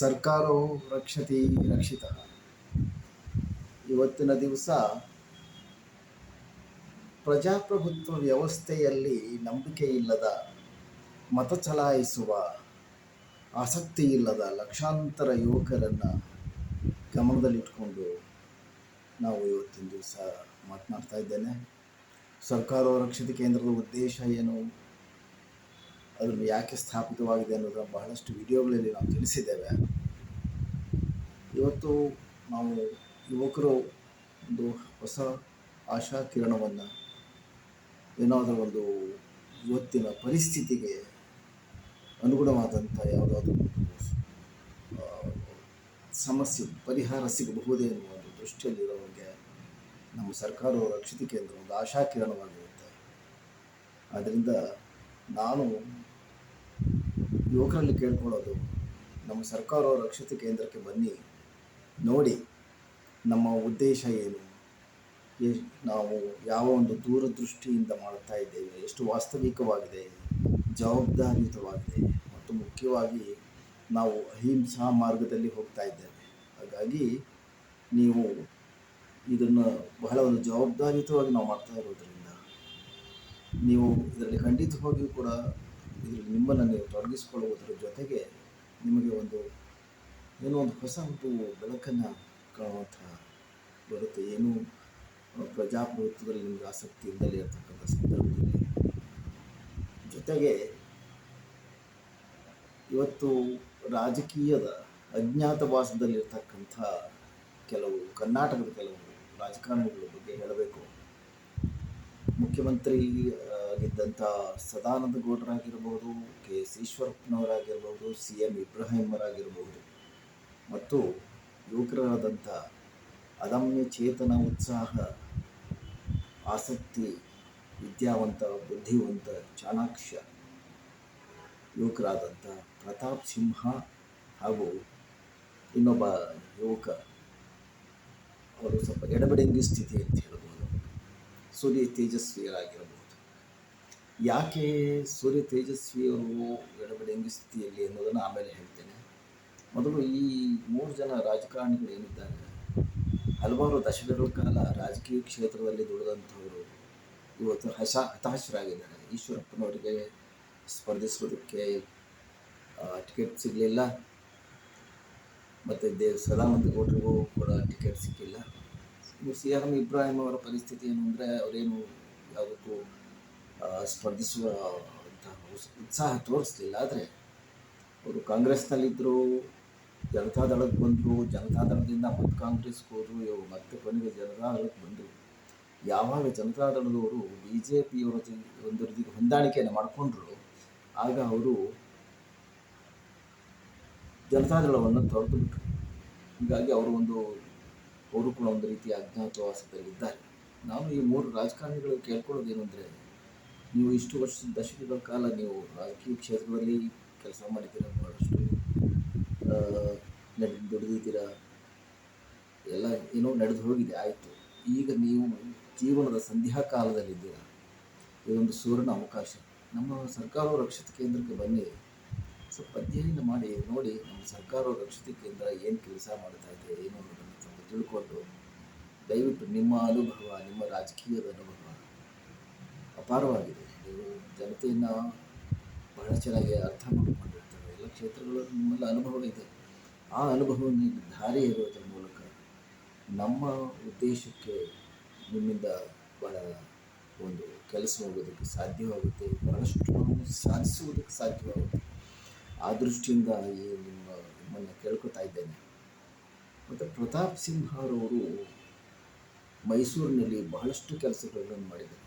ಸರ್ಕಾರವು ರಕ್ಷತಿ ರಕ್ಷಿತ. ಇವತ್ತಿನ ದಿವಸ ಪ್ರಜಾಪ್ರಭುತ್ವ ವ್ಯವಸ್ಥೆಯಲ್ಲಿ ನಂಬಿಕೆ ಇಲ್ಲದ, ಮತ ಚಲಾಯಿಸುವ ಆಸಕ್ತಿ ಇಲ್ಲದ ಲಕ್ಷಾಂತರ ಯುವಕರನ್ನು ಗಮನದಲ್ಲಿಟ್ಕೊಂಡು ನಾವು ಇವತ್ತಿನ ದಿವಸ ಮಾತನಾಡ್ತಾ ಇದ್ದೇನೆ. ಸರ್ಕಾರವು ರಕ್ಷಿತ ಕೇಂದ್ರದ ಉದ್ದೇಶ ಏನು, ಅದನ್ನು ಯಾಕೆ ಸ್ಥಾಪಿತವಾಗಿದೆ ಅನ್ನೋದನ್ನು ಬಹಳಷ್ಟು ವಿಡಿಯೋಗಳಲ್ಲಿ ನಾವು ತಿಳಿಸಿದ್ದೇವೆ. ಇವತ್ತು ನಾವು ಯುವಕರು ಒಂದು ಹೊಸ ಆಶಾ ಕಿರಣವನ್ನು, ಏನಾದರೂ ಒಂದು ಇವತ್ತಿನ ಪರಿಸ್ಥಿತಿಗೆ ಅನುಗುಣವಾದಂಥ ಯಾವುದಾದ್ರೂ ಸಮಸ್ಯೆ ಪರಿಹಾರ ಸಿಗಬಹುದೇ ಎನ್ನುವ ಒಂದು ದೃಷ್ಟಿಯಲ್ಲಿರೋರಿಗೆ ನಮ್ಮ ಸರ್ಕಾರವು ರಕ್ಷಿತ ಕೇಂದ್ರ ಒಂದು ಆಶಾ ಕಿರಣವಾಗಿರುತ್ತೆ. ಆದ್ದರಿಂದ ನಾನು ಯುವಕರಲ್ಲಿ ಕೇಳ್ಕೊಳ್ಳೋದು, ನಮ್ಮ ಸರ್ಕಾರವು ರಕ್ಷಿತ ಕೇಂದ್ರಕ್ಕೆ ಬನ್ನಿ, ನೋಡಿ ನಮ್ಮ ಉದ್ದೇಶ ಏನು, ನಾವು ಯಾವ ಒಂದು ದೂರದೃಷ್ಟಿಯಿಂದ ಮಾಡ್ತಾ ಇದ್ದೇವೆ, ಎಷ್ಟು ವಾಸ್ತವಿಕವಾಗಿದೆ, ಜವಾಬ್ದಾರಿಯುತವಾಗಿದೆ ಮತ್ತು ಮುಖ್ಯವಾಗಿ ನಾವು ಅಹಿಂಸಾ ಮಾರ್ಗದಲ್ಲಿ ಹೋಗ್ತಾ ಇದ್ದೇವೆ. ಹಾಗಾಗಿ ನೀವು ಇದನ್ನು ಬಹಳ ಒಂದು ಜವಾಬ್ದಾರಿಯುತವಾಗಿ ನಾವು ಮಾಡ್ತಾ ಇರೋದ್ರಿಂದ ನೀವು ಇದರಲ್ಲಿ ಖಂಡಿತವಾಗಿಯೂ ಕೂಡ ಇದರಲ್ಲಿ ನಿಮ್ಮನ್ನು ನೀವು ತೊಡಗಿಸಿಕೊಳ್ಳುವುದರ ಜೊತೆಗೆ ನಿಮಗೆ ಏನೋ ಒಂದು ಹೊಸ ಒಂದು ಬೆಳಕನ್ನು ಕಾಣುವಂಥ ಬರುತ್ತೆ. ಏನು ಪ್ರಜಾಪ್ರಭುತ್ವದಲ್ಲಿ ನಿಮಗೆ ಆಸಕ್ತಿ ಇಲ್ಲದೆ ಇರತಕ್ಕಂಥ ಸಂದರ್ಭದಲ್ಲಿ, ಜೊತೆಗೆ ಇವತ್ತು ರಾಜಕೀಯದ ಅಜ್ಞಾತವಾಸದಲ್ಲಿರ್ತಕ್ಕಂಥ ಕರ್ನಾಟಕದ ಕೆಲವು ರಾಜಕಾರಣಿಗಳ ಬಗ್ಗೆ ಹೇಳಬೇಕು. ಮುಖ್ಯಮಂತ್ರಿ ಆಗಿದ್ದಂಥ ಸದಾನಂದ ಗೌಡರಾಗಿರ್ಬೋದು, KS ಈಶ್ವರಪ್ಪನವರಾಗಿರ್ಬೋದು, CM ಇಬ್ರಾಹಿಮರಾಗಿರ್ಬೋದು ಮತ್ತು ಯುವಕರಾದಂಥ ಅದಮ್ಯ ಚೇತನ, ಉತ್ಸಾಹ, ಆಸಕ್ತಿ, ವಿದ್ಯಾವಂತ, ಬುದ್ಧಿವಂತ, ಚಾಣಾಕ್ಷ ಯುವಕರಾದಂಥ ಪ್ರತಾಪ್ ಸಿಂಹ ಹಾಗೂ ಇನ್ನೊಬ್ಬ ಯುವಕ, ಅವರು ಸ್ವಲ್ಪ ಎಡಬಿಡಂಗಿ ಸ್ಥಿತಿ ಅಂತ ಹೇಳ್ಬೋದು, ಸೂರ್ಯ ತೇಜಸ್ವಿಯರಾಗಿರಬಹುದು. ಯಾಕೆ ಸೂರ್ಯ ತೇಜಸ್ವಿಯವರು ಎಡಬಿಡಂಗಿ ಸ್ಥಿತಿಯಲ್ಲಿ ಅನ್ನೋದನ್ನು ಆಮೇಲೆ ಹೇಳ್ತೇನೆ. ಮೊದಲು ಈ 3 ಜನ ರಾಜಕಾರಣಿಗಳು ಏನಿದ್ದಾರೆ, ಹಲವಾರು ದಶಕಗಳ ಕಾಲ ರಾಜಕೀಯ ಕ್ಷೇತ್ರದಲ್ಲಿ ದುಡಿದಂಥವರು ಇವತ್ತು ಹತಾಶರಾಗಿದ್ದಾರೆ. ಈಶ್ವರಪ್ಪನವರಿಗೆ ಸ್ಪರ್ಧಿಸೋದಕ್ಕೆ ಟಿಕೆಟ್ ಸಿಗಲಿಲ್ಲ, ಮತ್ತು ಸದಾನಂದ ಗೌಡರಿಗೂ ಕೂಡ ಟಿಕೆಟ್ ಸಿಕ್ಕಿಲ್ಲ. CM ಇಬ್ರಾಹಿಂ ಅವರ ಪರಿಸ್ಥಿತಿ ಏನು ಅಂದರೆ, ಅವರೇನು ಯಾವುದಕ್ಕೂ ಸ್ಪರ್ಧಿಸುವ ಉತ್ಸಾಹ ತೋರಿಸಲಿಲ್ಲ. ಆದರೆ ಅವರು ಕಾಂಗ್ರೆಸ್ನಲ್ಲಿದ್ದರು, ಜನತಾದಳಕ್ಕೆ ಬಂದರು, ಜನತಾದಳದಿಂದ ಮತ್ತೆ ಕಾಂಗ್ರೆಸ್ಗೆ ಹೋದರು, ಇವರು ಮತ್ತೆ ಕೊನೆಗೆ ಜನತಾದಳಕ್ಕೆ ಬಂದರು. ಯಾವಾಗ ಜನತಾದಳದವರು BJPಯವರ ಒಂದರಿಗೆ ಹೊಂದಾಣಿಕೆಯನ್ನು ಮಾಡಿಕೊಂಡ್ರು, ಆಗ ಅವರು ಜನತಾದಳವನ್ನು ತೊರೆದು ಬಿಟ್ಟರು. ಹೀಗಾಗಿ ಅವರು ಕೂಡ ಒಂದು ರೀತಿಯ ಅಜ್ಞಾತವಾಸದಲ್ಲಿದ್ದಾರೆ. ನಾನು ಈ 3 ರಾಜಕಾರಣಿಗಳಿಗೆ ಕೇಳ್ಕೊಳ್ಳೋದೇನು ಅಂದರೆ, ನೀವು ಇಷ್ಟು ದಶಕಗಳ ಕಾಲ ನೀವು ರಾಜಕೀಯ ಕ್ಷೇತ್ರದಲ್ಲಿ ಕೆಲಸ ಮಾಡಿದ್ದೀರ, ಬಹಳಷ್ಟು ದುಡಿದಿದ್ದೀರ, ಎಲ್ಲ ಏನೋ ನಡೆದು ಹೋಗಿದೆ, ಆಯಿತು. ಈಗ ನೀವು ಜೀವನದ ಸಂಧ್ಯಾಕಾಲದಲ್ಲಿದ್ದೀರ. ಇದೊಂದು ಸುವರ್ಣ ಅವಕಾಶ. ನಮ್ಮ ಸರ್ಕಾರವು ರಕ್ಷಿತ ಕೇಂದ್ರಕ್ಕೆ ಬನ್ನಿ, ಸ್ವಲ್ಪ ಅಧ್ಯಯನ ಮಾಡಿ ನೋಡಿ ನಮ್ಮ ಸರ್ಕಾರವು ರಕ್ಷಿತ ಕೇಂದ್ರ ಏನು ಕೆಲಸ ಮಾಡ್ತಾ ಇದೆ, ಏನು ಅನ್ನೋದನ್ನು ಸ್ವಲ್ಪ ತಿಳ್ಕೊಂಡು, ದಯವಿಟ್ಟು ನಿಮ್ಮ ಅನುಭವ, ನಿಮ್ಮ ರಾಜಕೀಯದ ಅನುಭವ ಅಪಾರವಾಗಿದೆ. ನೀವು ಜನತೆಯನ್ನು ಬಹಳ ಚೆನ್ನಾಗಿ ಅರ್ಥ ಮಾಡಿಕೊಂಡಿರ್ತಾರೆ. ಎಲ್ಲ ಕ್ಷೇತ್ರಗಳಲ್ಲಿ ನಿಮ್ಮೆಲ್ಲ ಅನುಭವ ಇದೆ. ಆ ಅನುಭವವನ್ನು ಧಾರೆ ಇರೋದರ ಮೂಲಕ ನಮ್ಮ ಉದ್ದೇಶಕ್ಕೆ ನಿಮ್ಮಿಂದ ಬಹಳ ಒಂದು ಕೆಲಸ ಹೋಗೋದಕ್ಕೆ ಸಾಧ್ಯವಾಗುತ್ತೆ, ಬಹಳಷ್ಟು ನಾವು ಸಾಧಿಸುವುದಕ್ಕೆ ಸಾಧ್ಯವಾಗುತ್ತೆ. ಆ ದೃಷ್ಟಿಯಿಂದ ನಿಮ್ಮನ್ನು ಕೇಳ್ಕೊತಾ ಇದ್ದೇನೆ. ಮತ್ತು ಪ್ರತಾಪ್ ಸಿಂಹ ಅವರು ಮೈಸೂರಿನಲ್ಲಿ ಬಹಳಷ್ಟು ಕೆಲಸಗಳನ್ನು ಮಾಡಿದ್ದಾರೆ.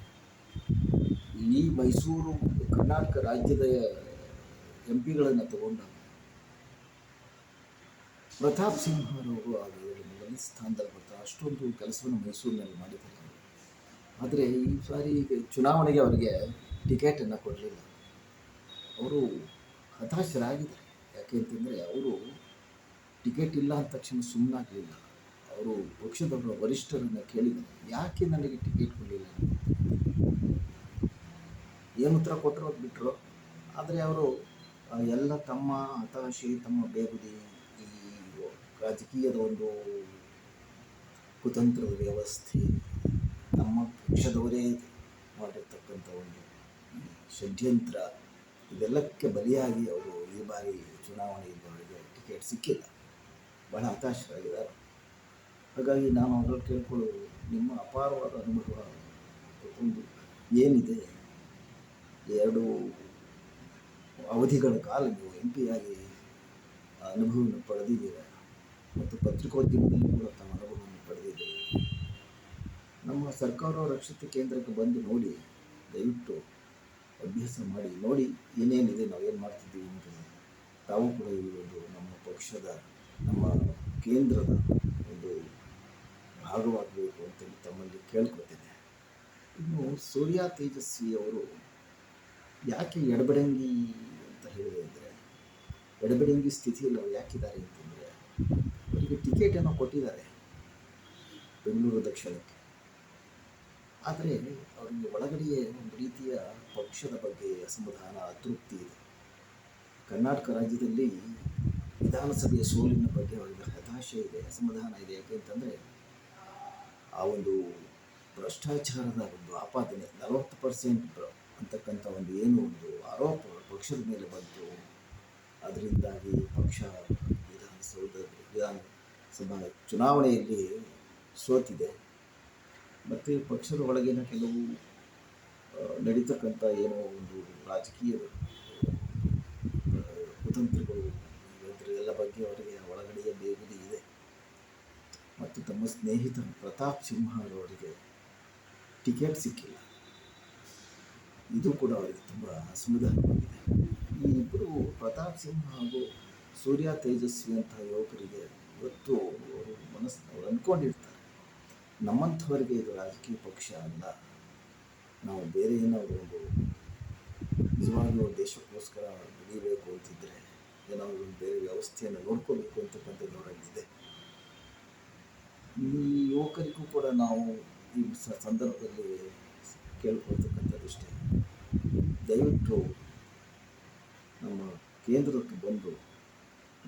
ಈ ಮೈಸೂರು ಕರ್ನಾಟಕ ರಾಜ್ಯದ MP ಗಳನ್ನು ತಗೊಂಡಾಗ ಪ್ರತಾಪ್ ಸಿಂಹರವರು ಮೊದಲನೇ ಸ್ಥಾನದಲ್ಲಿ ಬರ್ತಾರೆ. ಅಷ್ಟೊಂದು ಕೆಲಸವನ್ನು ಮೈಸೂರಿನಲ್ಲಿ ಮಾಡಿದ್ದಾರೆ. ಆದರೆ ಈ ಸಾರಿ ಚುನಾವಣೆಗೆ ಅವರಿಗೆ ಟಿಕೆಟನ್ನು ಕೊಡಲಿಲ್ಲ. ಅವರು ಹತಾಶರಾಗಿದ್ದಾರೆ. ಯಾಕೆ ಅಂತಂದರೆ, ಅವರು ಟಿಕೆಟ್ ಇಲ್ಲ ಅಂದ ತಕ್ಷಣ ಸುಮ್ಮನಾಗಲಿಲ್ಲ. ಅವರು ಪಕ್ಷದವರ ವರಿಷ್ಠರನ್ನು ಕೇಳಿದ್ದಾರೆ, ಯಾಕೆ ನನಗೆ ಟಿಕೆಟ್ ಕೊಡಲಿಲ್ಲ, ಏನು ಉತ್ತರ ಕೊಟ್ಟರು ಅದು ಬಿಟ್ಟರು. ಆದರೆ ಅವರು ಎಲ್ಲ ತಮ್ಮ ಹತಾಶೆ, ತಮ್ಮ ಬೇಗುದಿ, ಈ ರಾಜಕೀಯದ ಒಂದು ಕುತಂತ್ರದ ವ್ಯವಸ್ಥೆ, ನಮ್ಮ ಪಕ್ಷದವರೇ ಮಾಡಿರ್ತಕ್ಕಂಥ ಒಂದು ಈ ಷಡ್ಯಂತ್ರ, ಇದೆಲ್ಲಕ್ಕೆ ಬಲಿಯಾಗಿ ಅವರು ಈ ಬಾರಿ ಚುನಾವಣೆಯಲ್ಲಿ ಅವರಿಗೆ ಟಿಕೆಟ್ ಸಿಕ್ಕಿಲ್ಲ. ಬಹಳ ಹತಾಶರಾಗಿದ್ದಾರೆ. ಹಾಗಾಗಿ ನಾನು ಅವರಲ್ಲಿ ಕೇಳ್ಕೊಳ್ಳೋದು, ನಿಮ್ಮ ಅಪಾರವಾದ ಅನುಭವ ಒಂದು ಏನಿದೆ, 2 ಅವಧಿಗಳ ಕಾಲ ನೀವು MP ಆಗಿ ಅನುಭವವನ್ನು ಪಡೆದಿದ್ದೀರ ಮತ್ತು ಪತ್ರಿಕೋದ್ಯಮದಲ್ಲಿ ಕೂಡ ತಮ್ಮ ಅನುಭವವನ್ನು ಪಡೆದಿದ್ದೀರ. ನಮ್ಮ ಸರ್ಕಾರ ರಕ್ಷಿತ ಕೇಂದ್ರಕ್ಕೆ ಬಂದು ನೋಡಿ, ದಯವಿಟ್ಟು ಅಭ್ಯಾಸ ಮಾಡಿ ನೋಡಿ, ಏನೇನಿದೆ, ನಾವೇನು ಮಾಡ್ತಿದ್ದೀವಿ ಅಂತ. ತಾವು ಕೂಡ ಈ ಒಂದು ನಮ್ಮ ಪಕ್ಷದ, ನಮ್ಮ ಕೇಂದ್ರದ ಒಂದು ಭಾಗವಾಗಬೇಕು ಅಂತೇಳಿ ತಮ್ಮಲ್ಲಿ ಕೇಳ್ಕೊತೇನೆ. ಇನ್ನು ಸೂರ್ಯ ತೇಜಸ್ವಿ ಅವರು ಯಾಕೆ ಎಡಬಡಂಗಿ ಅಂತ ಹೇಳಿದೆ ಅಂದರೆ, ಎಡಬಡಂಗಿ ಸ್ಥಿತಿಯಲ್ಲಿ ಅವ್ರು ಯಾಕಿದ್ದಾರೆ ಅಂತಂದರೆ, ಅವರಿಗೆ ಟಿಕೆಟನ್ನು ಕೊಟ್ಟಿದ್ದಾರೆ ಬೆಂಗಳೂರು ದಕ್ಷಿಣಕ್ಕೆ. ಆದರೆ ಅವರಿಗೆ ಒಳಗಡೆಯೇ ಒಂದು ರೀತಿಯ ಪಕ್ಷದ ಬಗ್ಗೆ ಅಸಮಾಧಾನ, ಅತೃಪ್ತಿ ಇದೆ. ಕರ್ನಾಟಕ ರಾಜ್ಯದಲ್ಲಿ ವಿಧಾನಸಭೆಯ ಸೋಲಿನ ಬಗ್ಗೆ ಅವರಿಗೆ ಹತಾಶೆ ಇದೆ, ಅಸಮಾಧಾನ ಇದೆ. ಯಾಕೆಂತಂದರೆ ಆ ಒಂದು ಭ್ರಷ್ಟಾಚಾರದ ಒಂದು ಆಪಾದನೆ 40% ಅಂತಕ್ಕಂಥ ಒಂದು ಏನು ಒಂದು ಆರೋಪ ಪಕ್ಷದ ಮೇಲೆ ಬಂತು. ಅದರಿಂದಾಗಿ ಪಕ್ಷ ವಿಧಾನಸಭಾ ಚುನಾವಣೆಯಲ್ಲಿ ಸೋತಿದೆ. ಮತ್ತು ಪಕ್ಷದ ಒಳಗಿನ ಕೆಲವು ನಡೀತಕ್ಕಂಥ ಏನೋ ಒಂದು ರಾಜಕೀಯ ಕುತಂತ್ರಗಳು, ಇದರ ಬಗ್ಗೆ ಅವರಿಗೆ ಒಳಗಡೆಯ ಬೇಗನೆ ಇದೆ. ಮತ್ತು ತಮ್ಮ ಸ್ನೇಹಿತ ಪ್ರತಾಪ್ ಸಿಂಹ ಅವರಿಗೆ ಟಿಕೆಟ್ ಸಿಕ್ಕಿಲ್ಲ. ಇದು ಕೂಡ ಅವರಿಗೆ ತುಂಬ ಅಸಮಾಧಾನವಾಗಿದೆ. ಈ ಇಬ್ಬರು, ಪ್ರತಾಪ್ ಸಿಂಹ ಹಾಗೂ ಸೂರ್ಯ ತೇಜಸ್ವಿ ಅಂತಹ ಯುವಕರಿಗೆ ಇವತ್ತು ಅವರು ಅಂದ್ಕೊಂಡಿರ್ತಾರೆ, ನಮ್ಮಂಥವರಿಗೆ ಇದು ರಾಜಕೀಯ ಪಕ್ಷ ಅಲ್ಲ, ನಾವು ಬೇರೆ ಏನಾದರೂ ಒಂದು ನಿಜವಾಗಿಯೂ ದೇಶಕ್ಕೋಸ್ಕರ ದುಡಿಬೇಕು ಅಂತಿದ್ದರೆ ಏನಾದರೂ ಒಂದು ಬೇರೆ ವ್ಯವಸ್ಥೆಯನ್ನು ನೋಡ್ಕೋಬೇಕು ಅಂತಕ್ಕಂಥದ್ದು ಅವರಲ್ಲಿದೆ. ಈ ಯುವಕರಿಗೂ ಕೂಡ ನಾವು ಈ ಸಂದರ್ಭದಲ್ಲಿ ಕೇಳ್ಕೊಳ್ತಕ್ಕಂಥದ್ದಷ್ಟೇ, ದಯವಿಟ್ಟು ನಮ್ಮ ಕೇಂದ್ರಕ್ಕೆ ಬಂದು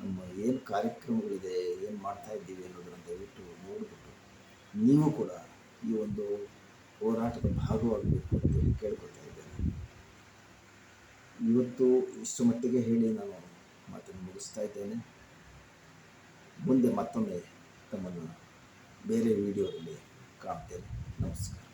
ನಮ್ಮ ಏನು ಕಾರ್ಯಕ್ರಮಗಳಿದೆ, ಏನು ಮಾಡ್ತಾ ಇದ್ದೀವಿ ಅನ್ನೋದನ್ನು ದಯವಿಟ್ಟು ನೋಡಿಬಿಟ್ಟು ನೀವು ಕೂಡ ಈ ಒಂದು ಹೋರಾಟದ ಭಾಗವಾಗಬೇಕು ಅಂತೇಳಿ ಕೇಳ್ಕೊಳ್ತಾ ಇದ್ದೇನೆ. ಇವತ್ತು ಇಷ್ಟು ಮಟ್ಟಿಗೆ ಹೇಳಿ ನಾನು ಮಾತನ್ನು ಮುಗಿಸ್ತಾ ಇದ್ದೇನೆ. ಮುಂದೆ ಮತ್ತೊಮ್ಮೆ ತಮ್ಮನ್ನು ಬೇರೆ ವಿಡಿಯೋದಲ್ಲಿ ಕಾಣ್ತೇನೆ. ನಮಸ್ಕಾರ.